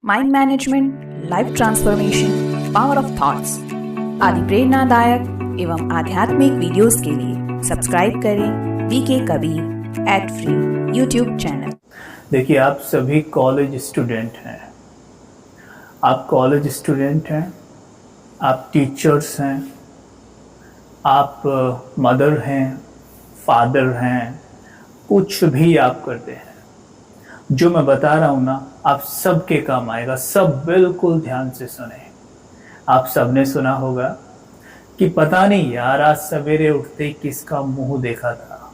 Mind management, life transformation, power of thoughts आदि प्रेरणादायक एवं आध्यात्मिक वीडियोस के लिए सब्सक्राइब करें VK Kabir @free YouTube channel. देखिए, आप सभी कॉलेज स्टूडेंट हैं। आप कॉलेज स्टूडेंट हैं, आप टीचर्स हैं, आप मदर हैं, फादर हैं, कुछ भी आप करते हैं। जो मैं बता रहा हूं ना, आप सबके काम आएगा। सब बिल्कुल ध्यान से सुने। आप सबने सुना होगा कि पता नहीं यार, आज सवेरे उठते ही किसका मुंह देखा था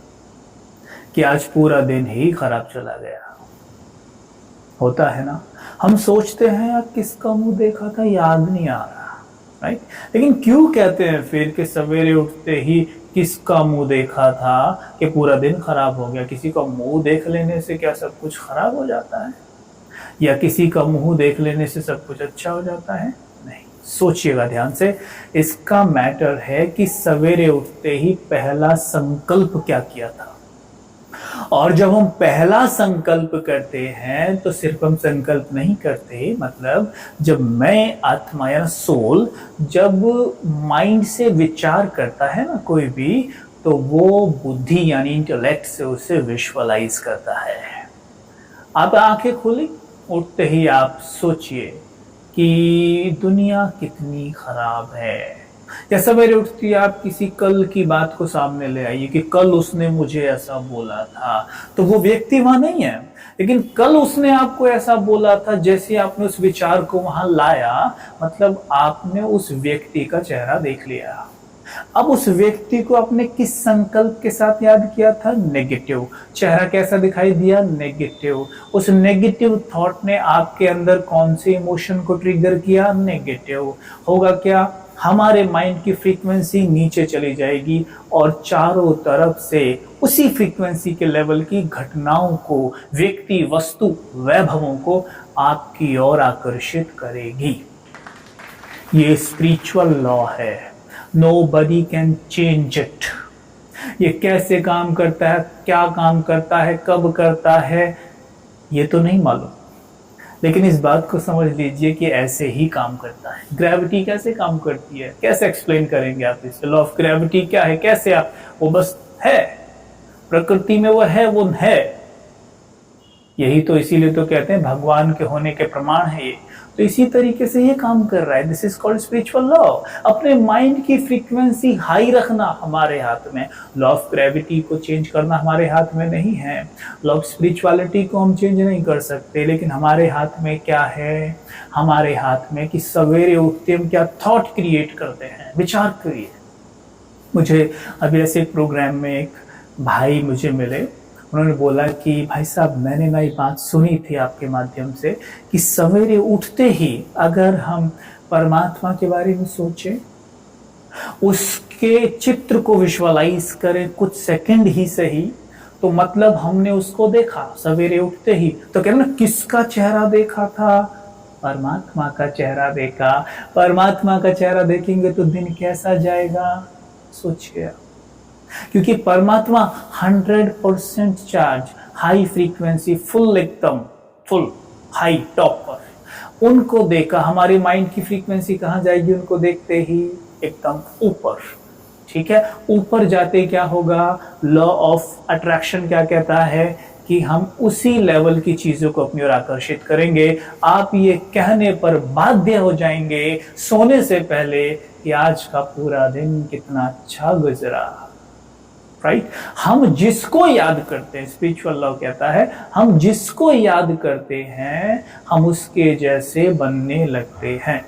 कि आज पूरा दिन ही खराब चला गया। होता है ना, हम सोचते हैं यार किसका मुंह देखा था, याद नहीं आ रहा, राइट। लेकिन क्यों कहते हैं फिर कि सवेरे उठते ही किसका मुंह देखा था कि पूरा दिन खराब हो गया? किसी का मुंह देख लेने से क्या सब कुछ खराब हो जाता है? या किसी का मुंह देख लेने से सब कुछ अच्छा हो जाता है? नहीं। सोचिएगा ध्यान से। इसका मैटर है कि सवेरे उठते ही पहला संकल्प क्या किया था। और जब हम पहला संकल्प करते हैं तो सिर्फ हम संकल्प नहीं करते, मतलब जब मैं आत्मा या सोल जब माइंड से विचार करता है ना कोई भी, तो वो बुद्धि यानी इंटेलेक्ट से उसे विजुअलाइज करता है। आप आंखें खोली, उठते ही आप सोचिए कि दुनिया कितनी खराब है। या सवेरे उठती आप किसी कल की बात को सामने ले आइए कि कल उसने मुझे ऐसा बोला था, तो वो व्यक्ति वहां नहीं है, लेकिन कल उसने आपको ऐसा बोला था। जैसे आपने उस विचार को वहां लाया, मतलब आपने उस व्यक्ति का चेहरा देख लिया। अब उस व्यक्ति को आपने किस संकल्प के साथ याद किया था? नेगेटिव। चेहरा कैसा दिखाई दिया? नेगेटिव। उस नेगेटिव थॉट ने आपके अंदर कौन से इमोशन को ट्रिगर किया? नेगेटिव। होगा क्या? हमारे माइंड की फ्रीक्वेंसी नीचे चली जाएगी और चारों तरफ से उसी फ्रीक्वेंसी के लेवल की घटनाओं को, व्यक्ति, वस्तु, वैभवों को आपकी ओर आकर्षित करेगी। ये स्पिरिचुअल लॉ है। Nobody can change it। ये कैसे काम करता है, क्या काम करता है, कब करता है, ये तो नहीं मालूम, लेकिन इस बात को समझ लीजिए कि ऐसे ही काम करता है। ग्रेविटी कैसे काम करती है, कैसे एक्सप्लेन करेंगे आप इसे? लॉ ऑफ ग्रेविटी क्या है, कैसे आप, वो बस है, प्रकृति में वो है। यही तो, इसीलिए तो कहते हैं भगवान के होने के प्रमाण है ये। तो इसी तरीके से ये काम कर रहा है। This is called spiritual law. अपने माइंड की फ्रीक्वेंसी हाई रखना हमारे हाथ में। लॉ ऑफ ग्रेविटी को चेंज करना हमारे हाथ में नहीं है। लॉ ऑफ स्पिरिचुअलिटी को हम चेंज नहीं कर सकते, लेकिन हमारे हाथ में क्या है? हमारे हाथ में कि सवेरे उठते हम क्या थॉट क्रिएट करते हैं, विचार करिए। मुझे अभी ऐसे एक प्रोग्राम में एक भाई मुझे मिले, उन्होंने बोला कि भाई साहब, मैंने ना ये बात सुनी थी आपके माध्यम से कि सवेरे उठते ही अगर हम परमात्मा के बारे में सोचें, उसके चित्र को विजुअलाइज करें कुछ सेकंड ही सही, तो मतलब हमने उसको देखा सवेरे उठते ही। तो कहना किसका चेहरा देखा था? परमात्मा का चेहरा देखा। परमात्मा का चेहरा देखेंगे तो दिन कैसा जाएगा? सोचिए। क्योंकि परमात्मा 100% चार्ज, हाई फ्रीक्वेंसी, फुल, एकदम फुल हाई टॉप पर, उनको देखा। हमारे माइंड की फ्रीक्वेंसी कहाँ जाएगी उनको देखते ही? एकदम ऊपर। ठीक है, ऊपर जाते क्या होगा? लॉ ऑफ अट्रैक्शन क्या कहता है कि हम उसी लेवल की चीजों को अपनी ओर आकर्षित करेंगे। आप ये कहने पर बाध्य हो जाएंगे सोने से पहले कि आज का पूरा दिन कितना अच्छा गुजरा, राइट। हम जिसको याद करते हैं, स्पिरिचुअल लॉ कहता है, हम जिसको याद करते हैं हम उसके जैसे बनने लगते हैं।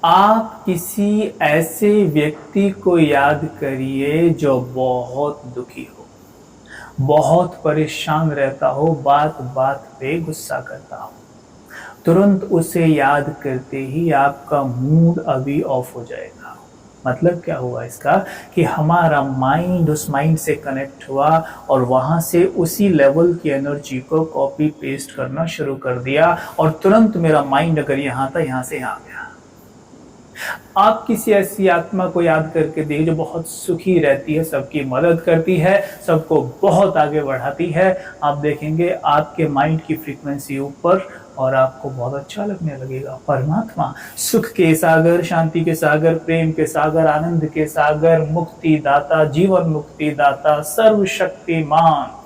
आप किसी ऐसे व्यक्ति को याद करिए जो बहुत दुखी हो, बहुत परेशान रहता हो, बात बात पे गुस्सा करता हो। तुरंत उसे याद करते ही आपका मूड अभी ऑफ हो जाएगा। मतलब क्या हुआ इसका कि हमारा माइंड उस माइंड से कनेक्ट हुआ और वहां से उसी लेवल की एनर्जी को कॉपी पेस्ट करना शुरू कर दिया, और तुरंत मेरा माइंड अगर यहाँ था, यहाँ से यहाँ गया। आप किसी ऐसी आत्मा को याद करके देखिए जो बहुत सुखी रहती है, सबकी मदद करती है, सबको बहुत आगे बढ़ाती है। आप देखेंगे आपके माइंड की फ्रीक्वेंसी ऊपर, और आपको बहुत अच्छा लगने लगेगा। परमात्मा सुख के सागर, शांति के सागर, प्रेम के सागर, आनंद के सागर, मुक्ति दाता, जीवन मुक्ति दाता, सर्वशक्तिमान।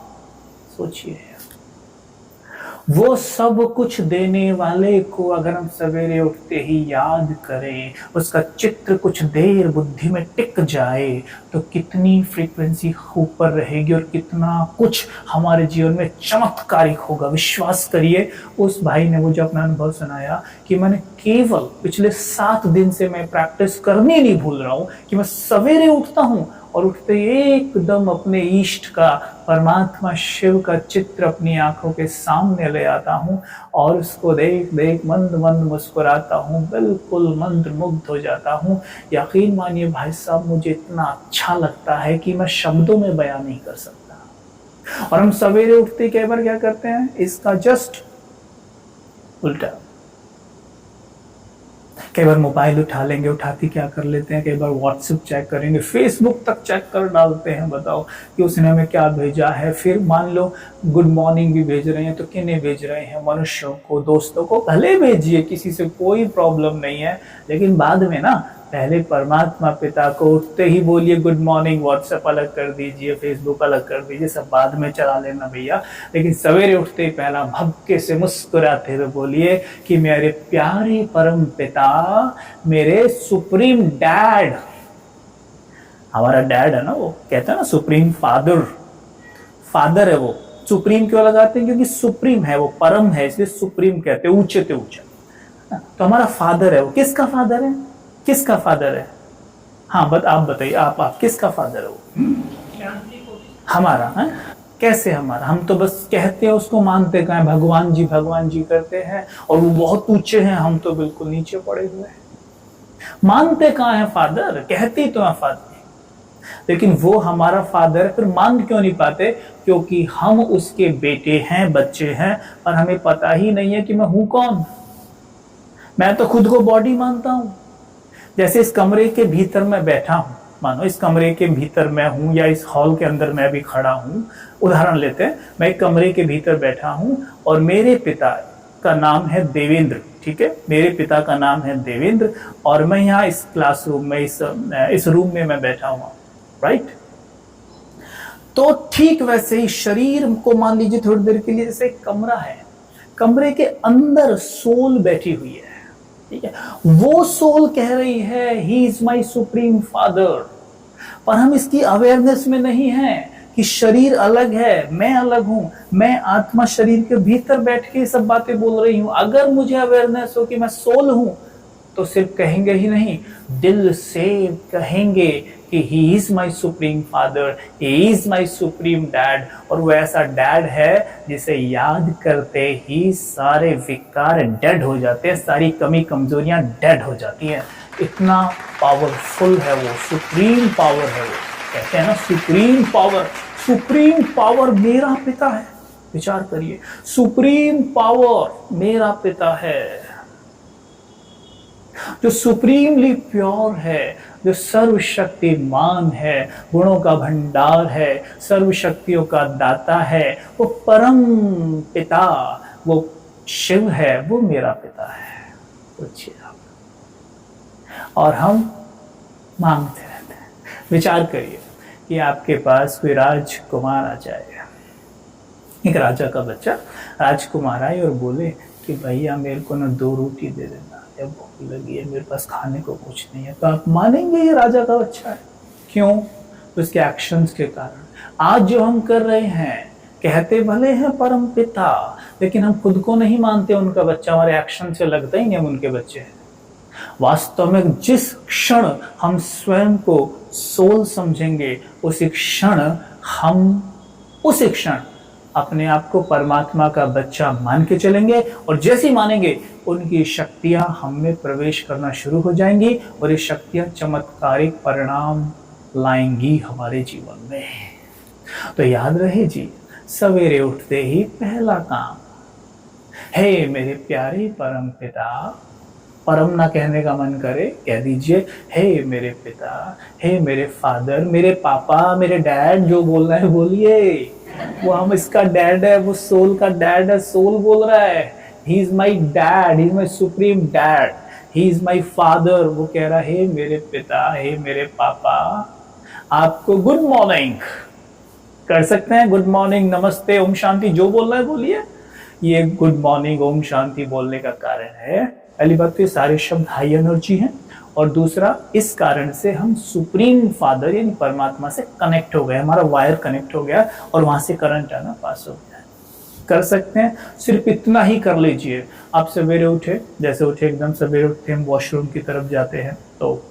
सोचिए, वो सब कुछ देने वाले को अगर हम सवेरे उठते ही याद करें, उसका चित्र कुछ देर बुद्धि में टिक जाए, तो कितनी फ्रीक्वेंसी ऊपर रहेगी और कितना कुछ हमारे जीवन में चमत्कारिक होगा। विश्वास करिए, उस भाई ने मुझे अपना अनुभव सुनाया कि मैंने केवल पिछले 7 दिन से मैं प्रैक्टिस करनी नहीं भूल रहा हूं कि मैं सवेरे उठता हूं और उठते एकदम अपने इष्ट का, परमात्मा शिव का चित्र अपनी आंखों के सामने ले आता हूं और उसको देख देख मंद मंद मुस्कुराता हूं, बिल्कुल मंत्र मुग्ध हो जाता हूं। यकीन मानिए भाई साहब, मुझे इतना अच्छा लगता है कि मैं शब्दों में बयान नहीं कर सकता। और हम सवेरे उठते कई बार क्या करते हैं, इसका जस्ट उल्टा। कई बार मोबाइल उठा लेंगे, उठाते क्या कर लेते हैं, कई बार व्हाट्सएप चेक करेंगे, फेसबुक तक चेक कर डालते हैं। बताओ कि उसने हमें क्या भेजा है। फिर मान लो गुड मॉर्निंग भी भेज रहे हैं, तो किन्हें भेज रहे हैं, मनुष्यों को, दोस्तों को भले भेजिए, किसी से कोई प्रॉब्लम नहीं है, लेकिन बाद में ना पहले परमात्मा पिता को उठते ही बोलिए गुड मॉर्निंग। व्हाट्सएप अलग कर दीजिए, फेसबुक अलग कर दीजिए, सब बाद में चला लेना भैया, लेकिन सवेरे उठते ही पहला भक्के से मुस्कुराते हुए बोलिए कि मेरे प्यारे परम पिता, मेरे सुप्रीम डैड। हमारा डैड है ना, वो कहते हैं ना सुप्रीम फादर, फादर है वो। सुप्रीम क्यों लगाते हैं, क्योंकि सुप्रीम है वो, परम है, इसलिए सुप्रीम कहते हैं, ऊंचे से ऊंचा। तो हमारा फादर है वो। किसका फादर है, किसका फादर है? हाँ आप बताइए, आप किसका फादर है वो? हमारा है। कैसे हमारा? हम तो बस कहते हैं, उसको मानते कहाँ है, भगवान जी करते हैं, और वो बहुत ऊंचे हैं, हम तो बिल्कुल नीचे पड़े हुए हैं। मानते कहाँ है फादर, कहते तो है फादर, लेकिन वो हमारा फादर है। फिर मान क्यों नहीं पाते? क्योंकि हम उसके बेटे हैं, बच्चे हैं, और हमें पता ही नहीं है कि मैं हूं कौन। मैं तो खुद को बॉडी मानता हूं। जैसे इस कमरे के भीतर मैं बैठा हूं, मानो इस कमरे के भीतर मैं हूं, या इस हॉल के अंदर मैं भी खड़ा हूं। उदाहरण लेते हैं, मैं एक कमरे के भीतर बैठा हूं और मेरे पिता का नाम है देवेंद्र, ठीक है, मेरे पिता का नाम है देवेंद्र, और मैं यहाँ इस क्लासरूम में, इस रूम में मैं बैठा हुआ, राइट। तो ठीक वैसे ही शरीर को मान लीजिए थोड़ी देर के लिए जैसे एक कमरा है, कमरे के अंदर सोल बैठी हुई है, ठीक है। वो सोल कह रही है he is my supreme father, पर हम इसकी अवेयरनेस में नहीं है कि शरीर अलग है, मैं अलग हूं, मैं आत्मा शरीर के भीतर बैठ के सब बातें बोल रही हूं। अगर मुझे अवेयरनेस हो कि मैं सोल हूं, तो सिर्फ कहेंगे ही नहीं, दिल से कहेंगे कि he is my supreme father, he is my supreme dad. और वो ऐसा डैड है जिसे याद करते ही सारे विकार डेड हो जाते हैं, सारी कमी कमजोरियां डेड हो जाती हैं। इतना पावरफुल है वो, सुप्रीम पावर है वो। कहते हैं ना सुप्रीम पावर, सुप्रीम पावर मेरा पिता है। विचार करिए, सुप्रीम पावर मेरा पिता है, जो सुप्रीमली प्योर है, जो सर्वशक्तिमान है, गुणों का भंडार है, सर्वशक्तियों का दाता है, वो परम पिता, वो शिव है, वो मेरा पिता है। सोचिए आप। और हम मांगते रहते हैं। विचार करिए कि आपके पास कोई राजकुमार आ जाए, एक राजा का बच्चा राजकुमार आए और बोले कि भैया मेरे को ना 2 रोटी दे देना, भूख लगी है, मेरे पास खाने को कुछ नहीं है। तो आप मानेंगे ये राजा का बच्चा है? क्यों? उसके एक्शंस के कारण। आज जो हम कर रहे हैं, कहते भले हैं परम पिता, लेकिन हम खुद को नहीं मानते उनका बच्चा। हमारे एक्शन से लगता ही नहीं हम उनके बच्चे हैं। वास्तव में जिस क्षण हम स्वयं को सोल समझेंगे, उसी क्षण अपने आप को परमात्मा का बच्चा मान के चलेंगे, और जैसे ही मानेंगे उनकी शक्तियां हम में प्रवेश करना शुरू हो जाएंगी, और ये शक्तियां चमत्कारिक परिणाम लाएंगी हमारे जीवन में। तो याद रहे जी, सवेरे उठते ही पहला काम, हे मेरे प्यारे परम पिता, परम ना कहने का मन करे, कह दीजिए हे मेरे पिता, हे मेरे फादर, मेरे पापा, मेरे डैड, जो बोलना है बोलिए। वो हम इसका डैड है, वो सोल का डैड है, सोल बोल रहा है, he is my dad, he is my supreme dad, he is my father. वो कह रहा है मेरे पिता, हे मेरे पापा, आपको गुड मॉर्निंग कर सकते हैं। गुड मॉर्निंग, नमस्ते, ओम शांति, जो बोल रहा है बोलिए। ये गुड मॉर्निंग, ओम शांति बोलने का कारण है, पहली बात तो ये सारे शब्द हाई एनर्जी हैं, और दूसरा इस कारण से हम सुप्रीम फादर यानी परमात्मा से कनेक्ट हो गए, हमारा वायर कनेक्ट हो गया और वहां से करंट आना पास हो गया। कर सकते हैं, सिर्फ इतना ही कर लीजिए। आप सवेरे उठे, जैसे उठे एकदम सवेरे उठते हम वॉशरूम की तरफ जाते हैं, तो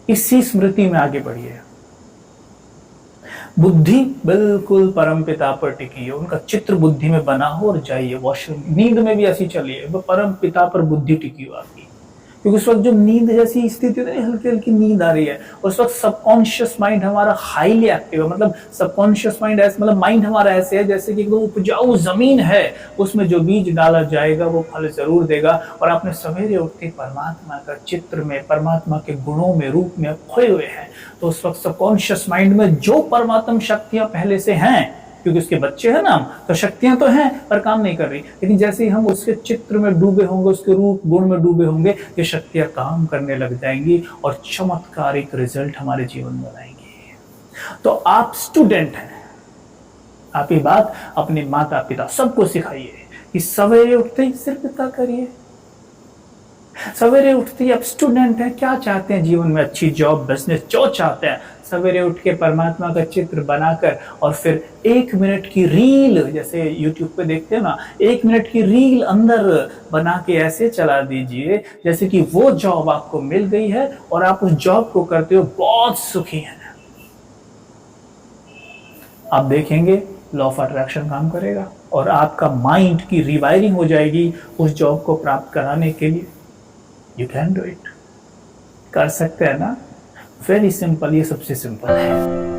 इसी स्मृति में आगे बढ़िए। बुद्धि बिल्कुल परमपिता पर टिकी है, उनका चित्र बुद्धि में बना हो और जाइए वॉशरूम। नींद में भी ऐसी चलिए, वो परम पिता पर बुद्धि टिकी हो आपकी, क्योंकि उस वक्त जो नींद जैसी स्थिति होती है, हल्की हल्की नींद आ रही है, उस वक्त सबकॉन्शियस माइंड हमारा हाईली एक्टिव है। मतलब सबकॉन्शियस माइंड ऐसे, मतलब माइंड हमारा ऐसे है जैसे कि एकदम उपजाऊ जमीन है, उसमें जो बीज डाला जाएगा वो फल जरूर देगा। और आपने सवेरे उठते परमात्मा का चित्र में, परमात्मा के गुणों में, रूप में खोए हुए हैं, तो उस वक्त सबकॉन्शियस माइंड में जो परमात्म शक्तियां पहले से हैं, क्योंकि उसके बच्चे हैं ना हम, तो शक्तियां तो हैं पर काम नहीं कर रही, लेकिन जैसे ही हम उसके चित्र में डूबे होंगे, उसके रूप गुण में डूबे होंगे, ये शक्तियां काम करने लग जाएंगी और चमत्कारिक रिजल्ट हमारे जीवन में आएंगे। तो आप स्टूडेंट हैं, आप ये बात अपने माता पिता सबको सिखाइए कि सवेरे उठते ही सिर्फ इतना करिए। सवेरे उठते ही आप स्टूडेंट हैं, क्या चाहते हैं जीवन में, अच्छी जॉब, बिजनेस, जो चाहते हैं, सवेरे उठ के परमात्मा का चित्र बनाकर और फिर 1 मिनट की रील, जैसे यूट्यूब पे देखते हैं ना, 1 मिनट की रील अंदर बना के ऐसे चला दीजिए जैसे कि वो जॉब आपको मिल गई है और आप उस जॉब को करते हो बहुत सुखी हैं। आप देखेंगे लॉ ऑफ अट्रैक्शन काम करेगा और आपका माइंड की रिवायरिंग हो जाएगी उस जॉब को प्राप्त कराने के लिए। यू कैन डू इट, कर सकते हैं ना। वेरी सिंपल, ये सबसे सिंपल है।